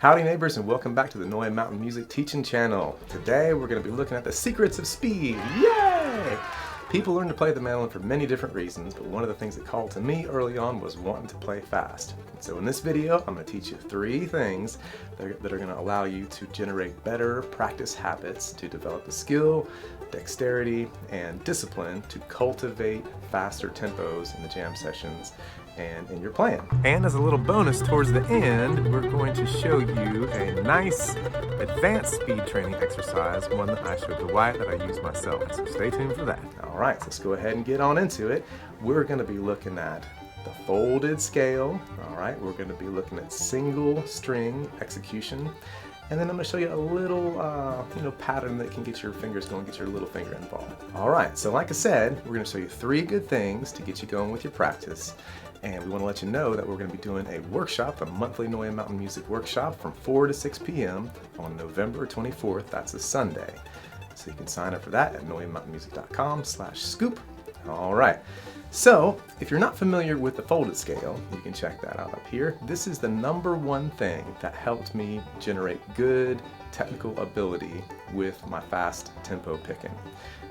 Howdy neighbors, and welcome back to the Noya Mountain Music Teaching Channel. Today we're going to be looking at the secrets of speed. Yay! People learn to play the mandolin for many different reasons, but one of the things that called to me early on was wanting to play fast. So in this video, I'm going to teach you 3 things that are going to allow you to generate better practice habits to develop the skill, dexterity, and discipline to cultivate faster tempos in the jam sessions and in your playing. And as a little bonus towards the end, we're going to show you a nice advanced speed training exercise, one that I showed to Wyatt that I use myself. So stay tuned for that. All right, so let's go ahead and get on into it. We're going to be looking at the folded scale. All right, we're going to be looking at single string execution. And then I'm going to show you a little pattern that can get your fingers going, get your little finger involved. All right, so like I said, we're going to show you 3 good things to get you going with your practice. And we want to let you know that we're going to be doing a workshop, a monthly Noya Mountain Music Workshop from 4 to 6 p.m. on November 24th. That's a Sunday. So you can sign up for that at noyamountainmusic.com/scoop. All right. So if you're not familiar with the folded scale, you can check that out up here. This is the #1 thing that helped me generate good technical ability with my fast tempo picking.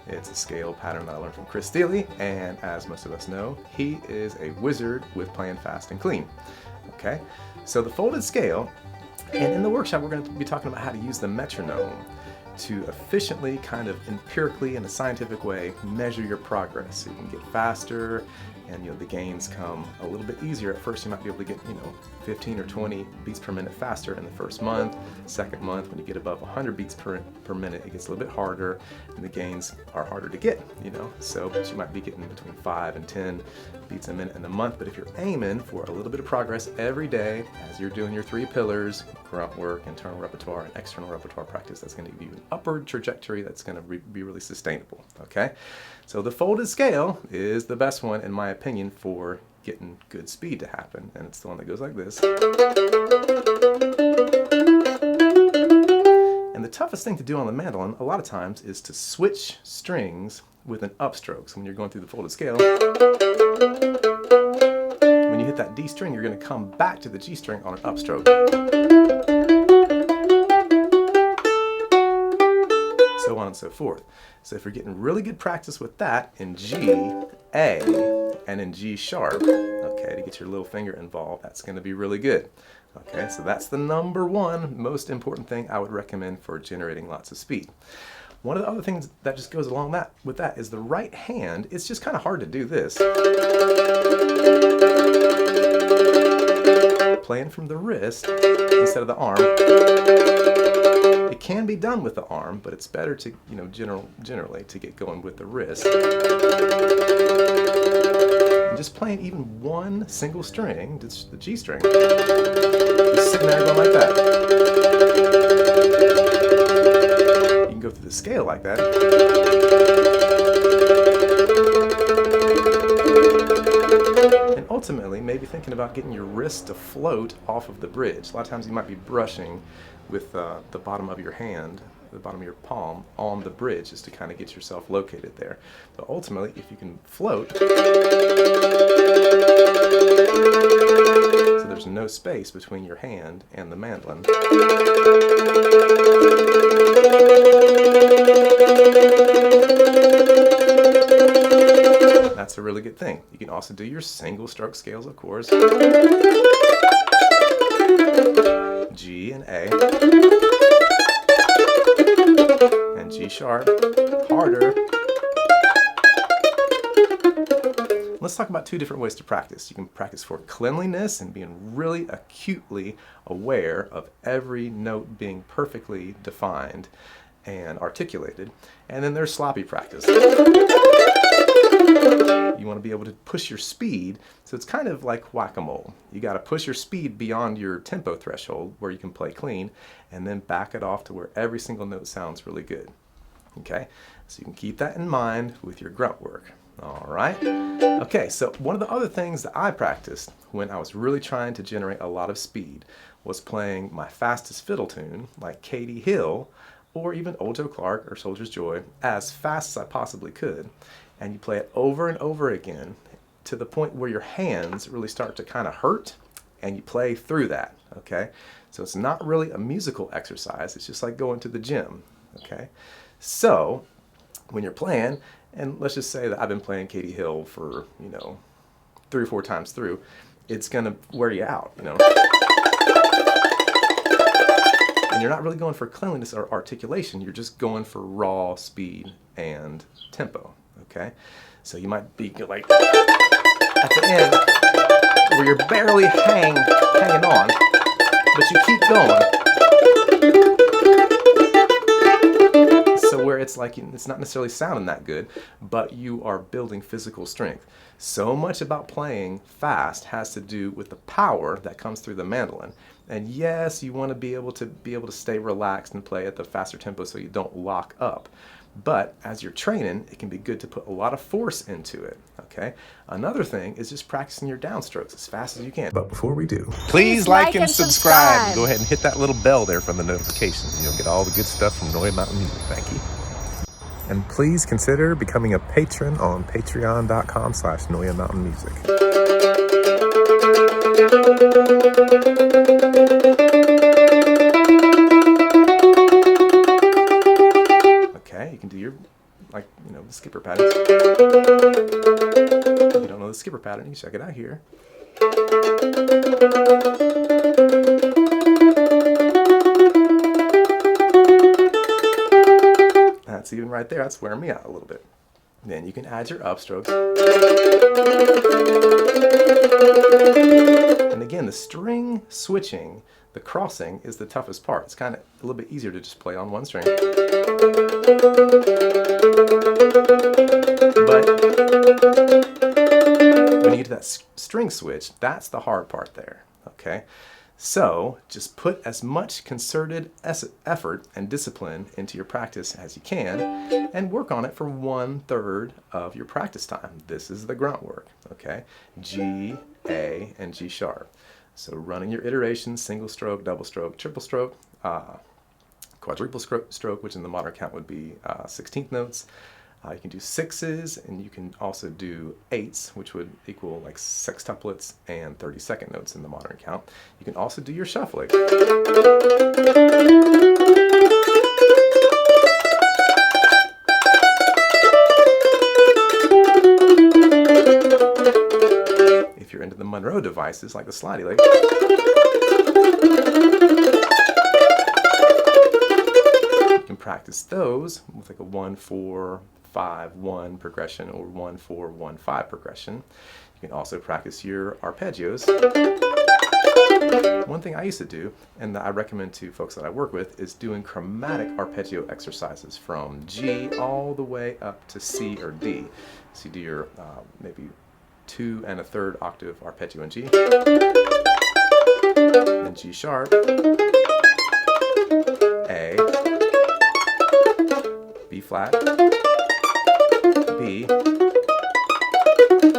It's a scale pattern that I learned from Chris Steele, and as most of us know, he is a wizard with playing fast and clean. Okay, so the folded scale, and in the workshop we're going to be talking about how to use the metronome to efficiently, kind of empirically, in a scientific way, measure your progress so you can get faster, and the gains come a little bit easier. At first you might be able to get 15 or 20 beats per minute faster in the first month. Second month, when you get above 100 beats per minute, it gets a little bit harder, and the gains are harder to get. So but you might be getting between 5 and 10 beats a minute in a month. But if you're aiming for a little bit of progress every day as you're doing your 3 pillars, grunt work, internal repertoire, and external repertoire practice, that's going to give you an upward trajectory that's going to be really sustainable. Okay, so the folded scale is the best one in my opinion for getting good speed to happen, and it's the one that goes like this. And the toughest thing to do on the mandolin a lot of times is to switch strings with an upstroke. So when you're going through the folded scale, when you hit that D string, you're going to come back to the G string on an upstroke. So on and so forth. So if you're getting really good practice with that in G, A, and in G sharp, okay, to get your little finger involved, that's going to be really good. Okay, so that's the #1 most important thing I would recommend for generating lots of speed. One of the other things that just goes along with that is the right hand. It's just kind of hard to do this. Playing from the wrist instead of the arm. It can be done with the arm, but it's better to, generally to get going with the wrist. And just playing even one single string, just the G string, just sitting there going like that. You can go through the scale like that. And ultimately, maybe thinking about getting your wrist to float off of the bridge. A lot of times you might be brushing with the bottom of your hand, the bottom of your palm, on the bridge just to kind of get yourself located there. But ultimately, if you can float, so there's no space between your hand and the mandolin, that's a really good thing. You can also do your single stroke scales, of course. G and A, and G sharp, harder. Let's talk about 2 different ways to practice. You can practice for cleanliness and being really acutely aware of every note being perfectly defined and articulated. And then there's sloppy practice. You want to be able to push your speed, so it's kind of like whack-a-mole. You got to push your speed beyond your tempo threshold where you can play clean, and then back it off to where every single note sounds really good. Okay, so you can keep that in mind with your grunt work. All right. Okay, so one of the other things that I practiced when I was really trying to generate a lot of speed was playing my fastest fiddle tune, like Katie Hill, or even Old Joe Clark or Soldier's Joy, as fast as I possibly could. And you play it over and over again to the point where your hands really start to kind of hurt, and you play through that, okay? So it's not really a musical exercise. It's just like going to the gym, okay? So when you're playing, and let's just say that I've been playing Katie Hill for, 3 or 4 times through, it's gonna wear you out, And you're not really going for cleanliness or articulation, you're just going for raw speed and tempo, okay? So you might be like at the end where you're barely hanging on, but you keep going. So where it's like, it's not necessarily sounding that good, but you are building physical strength. So much about playing fast has to do with the power that comes through the mandolin. And yes, you want to be able to stay relaxed and play at the faster tempo so you don't lock up. But as you're training, it can be good to put a lot of force into it, okay? Another thing is just practicing your downstrokes as fast as you can. But before we do, please like and subscribe. Go ahead and hit that little bell there for the notifications, and you'll get all the good stuff from Noya Mountain Music. Thank you. And please consider becoming a patron on patreon.com/Noya Mountain Music. Okay, you can do your, the skipper pattern. If you don't know the skipper pattern, you check it out here. That's even right there, that's wearing me out a little bit. Then you can add your upstrokes. And again, the string switching, the crossing, is the toughest part. It's kind of a little bit easier to just play on one string. But when you get to that string switch, that's the hard part there, okay? So just put as much concerted effort and discipline into your practice as you can, and work on it for 1/3 of your practice time. This is the grunt work, okay? G, A, and G sharp. So running your iterations, single stroke, double stroke, triple stroke, quadruple stroke, which in the modern count would be 16th notes. You can do 6s, and you can also do 8s, which would equal like sextuplets and 32nd notes in the modern count. You can also do your shuffling. If you're into the Monroe devices, like the slidey leg, you can practice those with like a 1-4-5-1 progression or 1-4-1-5 progression. You can also practice your arpeggios. One thing I used to do, and that I recommend to folks that I work with, is doing chromatic arpeggio exercises from G all the way up to C or D. So you do your maybe 2 1/3 octave arpeggio in G, then G sharp, A, B flat, B,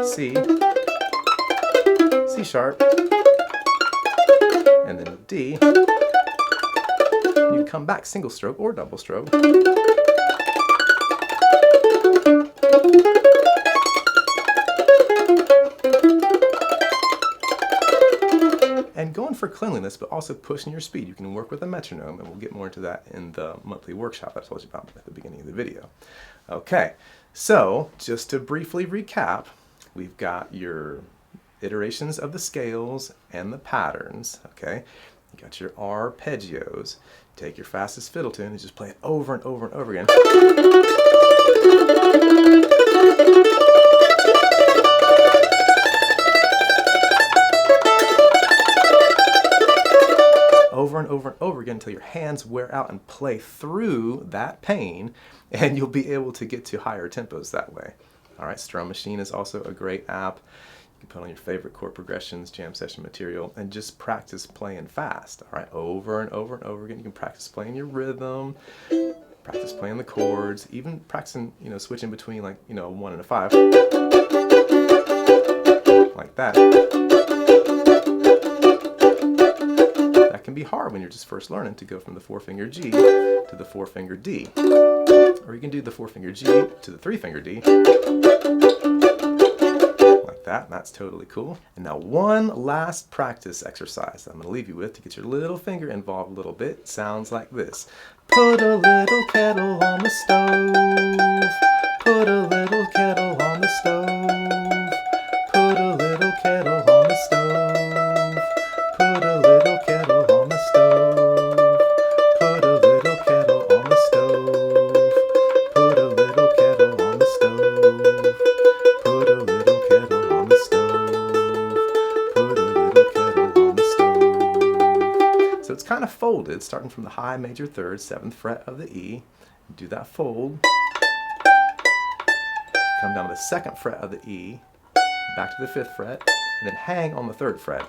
C, C sharp, and then D. You can come back single stroke or double stroke. And going for cleanliness, but also pushing your speed. You can work with a metronome, and we'll get more into that in the monthly workshop I told you about at the beginning of the video. Okay, so just to briefly recap, we've got your iterations of the scales and the patterns, okay? You got your arpeggios. Take your fastest fiddle tune and just play it over and over and over again. Over and over and over again until your hands wear out, and play through that pain, and you'll be able to get to higher tempos that way. All right, Strum Machine is also a great app. You can put on your favorite chord progressions, jam session material, and just practice playing fast. All right, over and over and over again. You can practice playing your rhythm, practice playing the chords, even practicing, switching between like, a 1 and a 5, like that. That can be hard when you're just first learning to go from the 4-finger G to the 4-finger D. Or you can do the 4-finger G to the 3-finger D, like that, and that's totally cool. And now one last practice exercise I'm going to leave you with to get your little finger involved a little bit. It sounds like this. Put a little kettle on the stove. Put a little kettle on the stove. Put a little kettle on the stove. Put a little kettle on the stove. Put a little kettle on the stove. Put a little kettle on the stove. Put a little kettle on the stove. Put a little kettle on the stove. So it's kind of folded, starting from the high major third, 7th fret of the E. Do that fold. Come down to the 2nd fret of the E, back to the 5th fret, and then hang on the 3rd fret.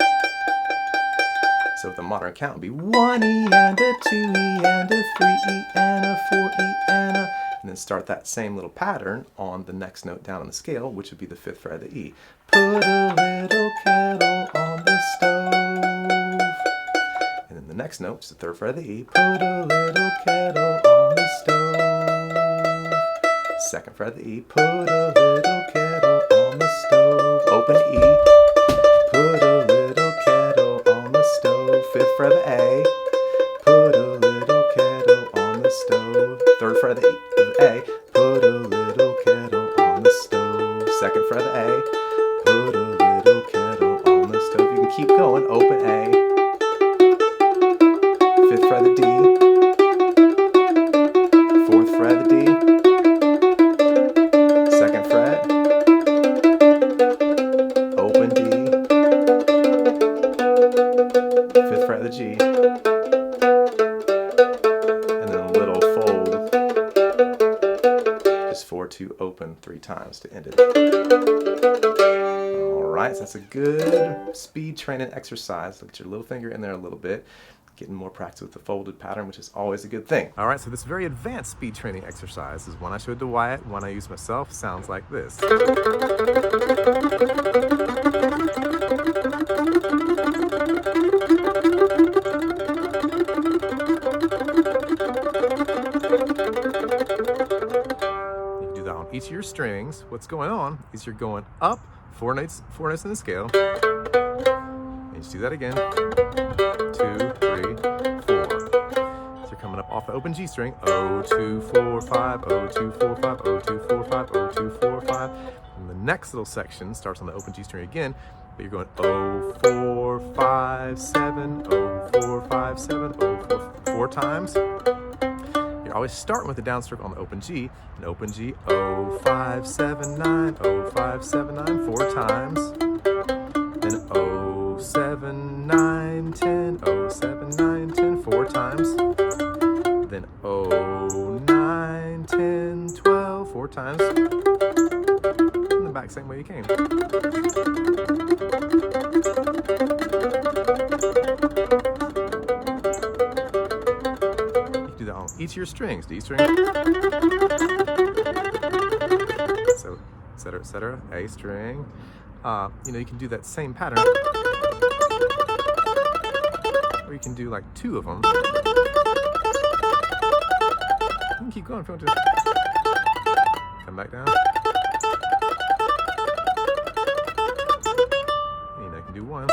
So with the modern count, it would be 1 E and a 2 E and a 3 E and a 4 E and a, and then start that same little pattern on the next note down on the scale, which would be the 5th fret of the E. Put a little kettle on the stove. And then the next note, which is the 3rd fret of the E. Put a little kettle on the stove. 2nd fret of the E. Put a little kettle on the stove. Open E. Put a little kettle on the stove. 5th fret of the A. Put a little kettle on the stove. 3rd fret of the A. Put a little kettle on the stove. 2nd fret of the A. Put a little kettle on the stove. You can keep going. Open A. 5th fret of the D. 4th fret of the D. 2nd fret. Open D. 5th fret of the G. And then a little fold. Just 4, 2, open 3 times to end it. Alright, so that's a good speed training exercise. Look at your little finger in there a little bit. Getting more practice with the folded pattern, which is always a good thing. All right, so this very advanced speed training exercise is one I showed to Wyatt, one I use myself, sounds like this. You can do that on each of your strings. What's going on is you're going up 4 notes in the scale. And you just do that again. 2, 3, 4. So you're coming up off the open G string. 0, 2, 4, 5, 0, 2, 4, 5, 0, 2, 4, 5, 0, 2, 4, 5. And the next little section starts on the open G string again, but you're going 0, 4, 5, 7, 0, 4, 5, 7, 0, 4 times. You're always starting with the downstroke on the open G, and open G, 0, 5, 7, 9, 0, 5, 7, 9, 4 times. And 0, 7, 9, 10, 0, 7, 9, 10, 4 times. Then 0, 9, 10, 12, 4 times. And then back same way you came. You can do that on each of your strings. D string. So, et cetera, A string. You can do that same pattern. Or you can do like 2 of them. You can keep going if you want to. Come back down. You can do 1.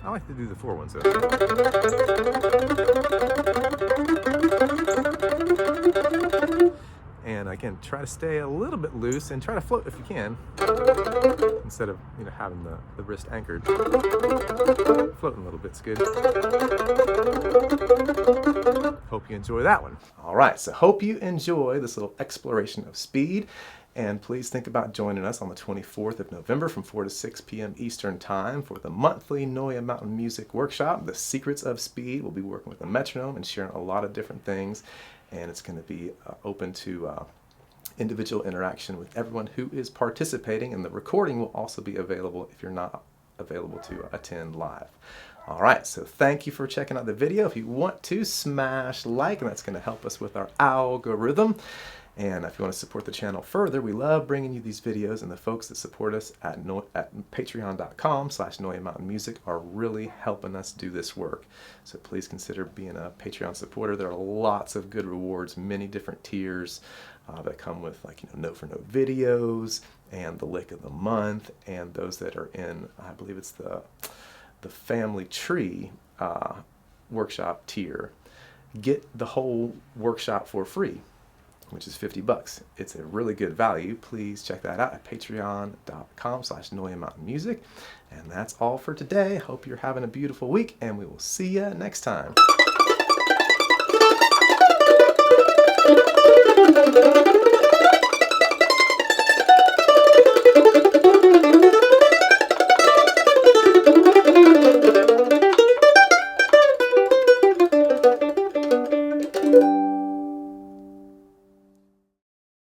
I like to do the 4 ones though. And again, try to stay a little bit loose and try to float if you can, instead of having the wrist anchored. Floating a little bit's good. Hope you enjoy that one. All right, so hope you enjoy this little exploration of speed. And please think about joining us on the 24th of November from 4 to 6 p.m. Eastern Time for the monthly Noya Mountain Music Workshop, The Secrets of Speed. We'll be working with a metronome and sharing a lot of different things. And it's going to be open to individual interaction with everyone who is participating. And the recording will also be available if you're not available to attend live. All right, so thank you for checking out the video. If you want to, smash like, and that's going to help us with our algorithm. And if you want to support the channel further, we love bringing you these videos, and the folks that support us at patreon.com/Noya Mountain Music are really helping us do this work. So please consider being a Patreon supporter. There are lots of good rewards, many different tiers that come with note-for-note videos and the lick of the month, and those that are in, I believe it's the family tree workshop tier, get the whole workshop for free, which is $50. It's a really good value. Please check that out at patreon.com/Noya Mountain Music. And that's all for today. Hope you're having a beautiful week, and we will see you next time.